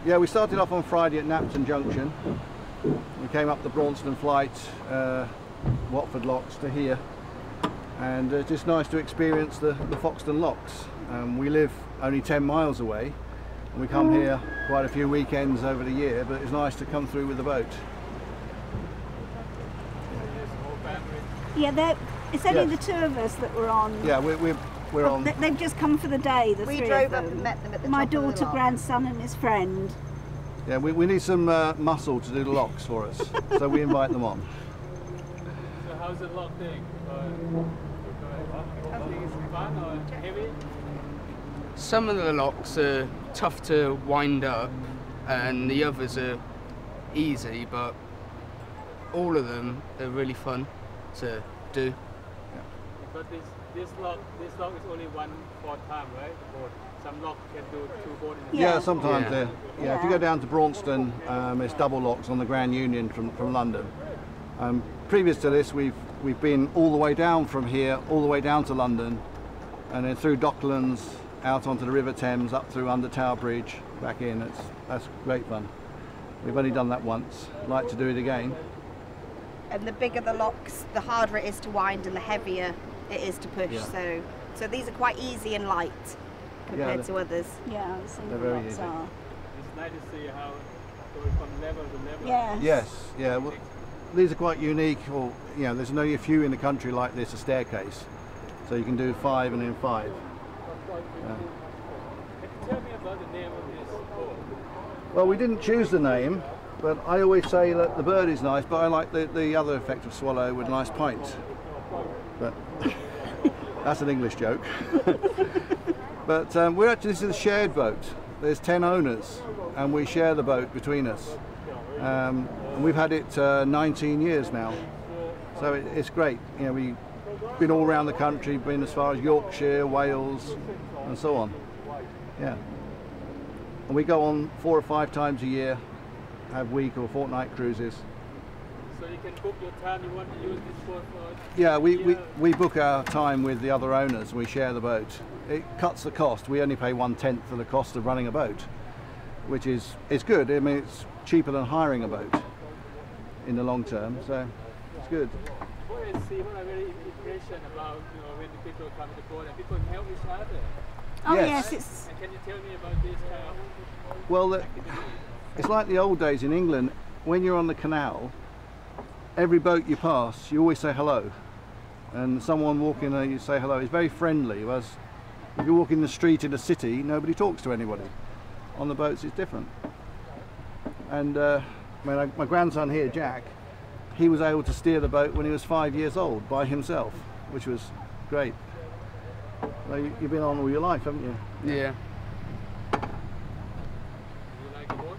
Yeah, we started off on Friday at Knapton Junction. We came up the Braunston Flight, Watford locks to here, and it's just nice to experience the Foxton locks. We live only 10 miles away, and we come here quite a few weekends over the year, but it's nice to come through with the boat. Yeah, it's only the two of us that were on. Yeah, we're on. They've just come for the day, the we three drove of up them. and met them at the My top of the daughter, lock. grandson and his friend. Yeah, we need some muscle to do the locks for us, so we invite them on. So how's the lock thing? Is it fun or heavy? Some of the locks are tough to wind up and the others are easy, but all of them are really fun to do. But this lock is only one boat time, right? Boat. Some lock can do two boats. Yeah, sometimes. Yeah. If you go down to Braunston, it's double locks on the Grand Union from London. Previous to this, we've been all the way down from here, all the way down to London, and then through Docklands, out onto the River Thames, up through under Tower Bridge, back in. That's great fun. We've only done that once. Like to do it again. And the bigger the locks, the harder it is to wind, and the heavier it is to push. Yeah. So these are quite easy and light compared to others. Yeah, the single They're very locks easy. are. It's nice to see how going from level to level. Yes. Yes, yeah. Well, these are quite unique. Or there's only a few in the country like this, a staircase. So you can do 5 and then 5. Can you tell me about the name of this boat? Well, we didn't choose the name, but I always say that the bird is nice, but I like the other effect of swallow with nice pints. But that's an English joke. But this is a shared boat. There's 10 owners, and we share the boat between us. And we've had it 19 years now, so it's great. We've been all around the country, been as far as Yorkshire, Wales, and so on. Yeah. And we go on 4 or 5 times a year, have week or fortnight cruises. So you can book your time you want to use this boat for? Yeah, we book our time with the other owners. We share the boat. It cuts the cost. We only pay 1/10 of the cost of running a boat, which is good. I mean, it's cheaper than hiring a boat in the long term, so it's good. What I see, what I really impression about when the people come to the boat and people help each other. Oh Yes. yes, And can you tell me about this kind of? Well, it's like the old days in England. When you're on the canal, every boat you pass, you always say hello. And someone walking there, you say hello. It's very friendly. Whereas if you walk in the street in a city, nobody talks to anybody. On the boats, it's different. And my grandson here, Jack, he was able to steer the boat when he was 5 years old by himself, which was great. So you've been on all your life, haven't you? Yeah. You like the boat?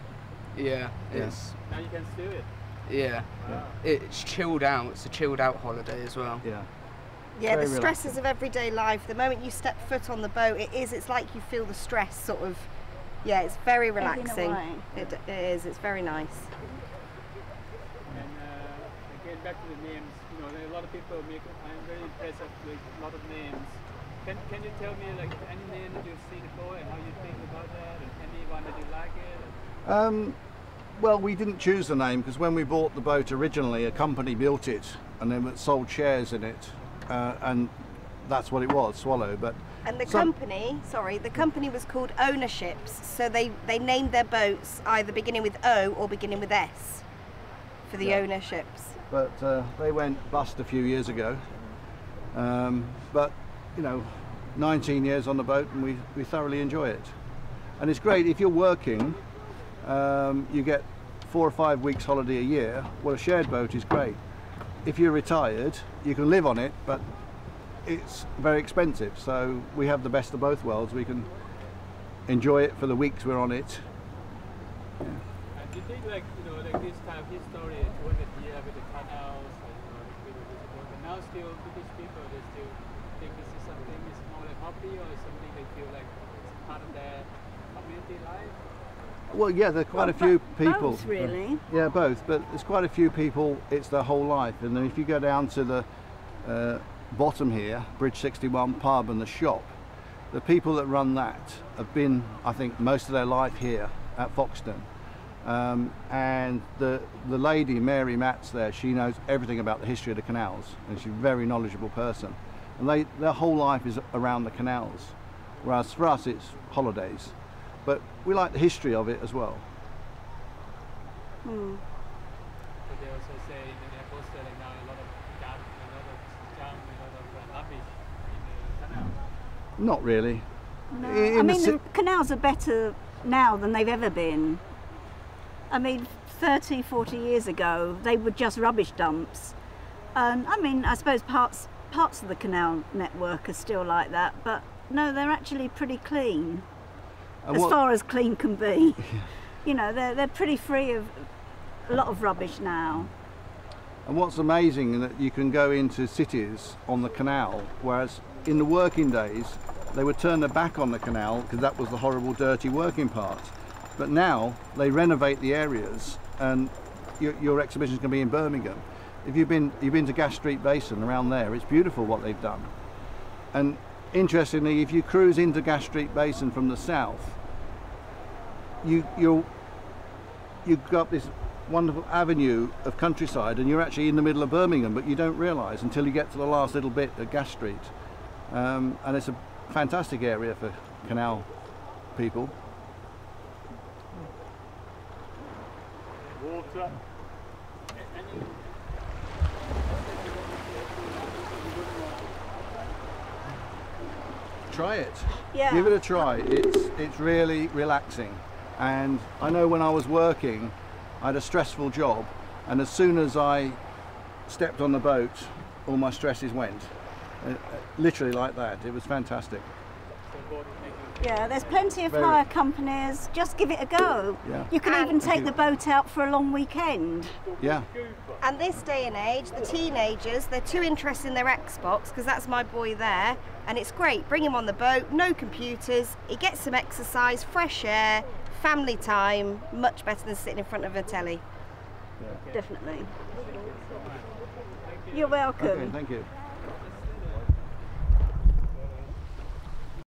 Yeah. It's Now you can steer it. yeah. Wow. It's chilled out. It's a chilled out holiday as well. Yeah. Yeah, Very the stresses of everyday life. The moment you step foot on the boat, it's like you feel the stress sort of. Yeah, it's very relaxing. away. It is. It's very nice. And again, back to the names. There are a lot of people make. I'm very impressed with a lot of names. Can you tell me like any name that you've seen before and how you think about that, and anyone that you like it? Well, we didn't choose the name because when we bought the boat originally, a company built it and then sold shares in it, and that's what it was, Swallow. But And the company was called Ownerships, so they named their boats either beginning with O or beginning with S for the ownerships. But they went bust a few years ago. But 19 years on the boat, and we thoroughly enjoy it. And it's great if you're working. You get 4 or 5 weeks holiday a year. Well, a shared boat is great. If you're retired, you can live on it, but it's very expensive. So we have the best of both worlds. We can enjoy it for the weeks we're on it. And do you think like this kind of history 200 years with the canals and now still British people they still think this is something is more like hobby or something they feel like it's part of their community life? Well, yeah, there are quite a few people. Both, really. Yeah, both. But there's quite a few people. It's their whole life. And then if you go down to the bottom here, Bridge 61 pub and the shop, the people that run that have been, I think, most of their life here. at Foxton. And the lady, Mary Matz there, she knows everything about the history of the canals, and she's a very knowledgeable person. And their whole life is around the canals, whereas for us it's holidays. But we like the history of it as well. But they also say in the Foxton now a lot of rubbish in the canal. Not really. No. In I the mean, ci- the canals are better now than they've ever been. I mean, 30, 40 years ago, they were just rubbish dumps. And I mean, I suppose parts of the canal network are still like that, but no, they're actually pretty clean, And as what- far as clean can be. You know, they're pretty free of a lot of rubbish now. And what's amazing is that you can go into cities on the canal, whereas in the working days they would turn their back on the canal because that was the horrible dirty working part. But now they renovate the areas, and your exhibition's going to be in Birmingham. If you've been to Gas Street Basin around there, it's beautiful what they've done. And interestingly, if you cruise into Gas Street Basin from the south, you've got this wonderful avenue of countryside, and you're actually in the middle of Birmingham, but you don't realise until you get to the last little bit at Gas Street. And it's a fantastic area for canal people. Water. Try it. Yeah. Give it a try. It's really relaxing. And I know when I was working, I had a stressful job, and as soon as I stepped on the boat, all my stresses went. Literally like that. It was fantastic. Yeah, there's plenty of Very- hire companies. Just give it a go. Yeah. You can And- even Thank take you. the boat out for a long weekend. Yeah. And this day and age, the teenagers, they're too interested in their Xbox, because that's my boy there, and it's great. Bring him on the boat, no computers, he gets some exercise, fresh air, family time, much better than sitting in front of a telly. Definitely. You're welcome. Okay, thank you.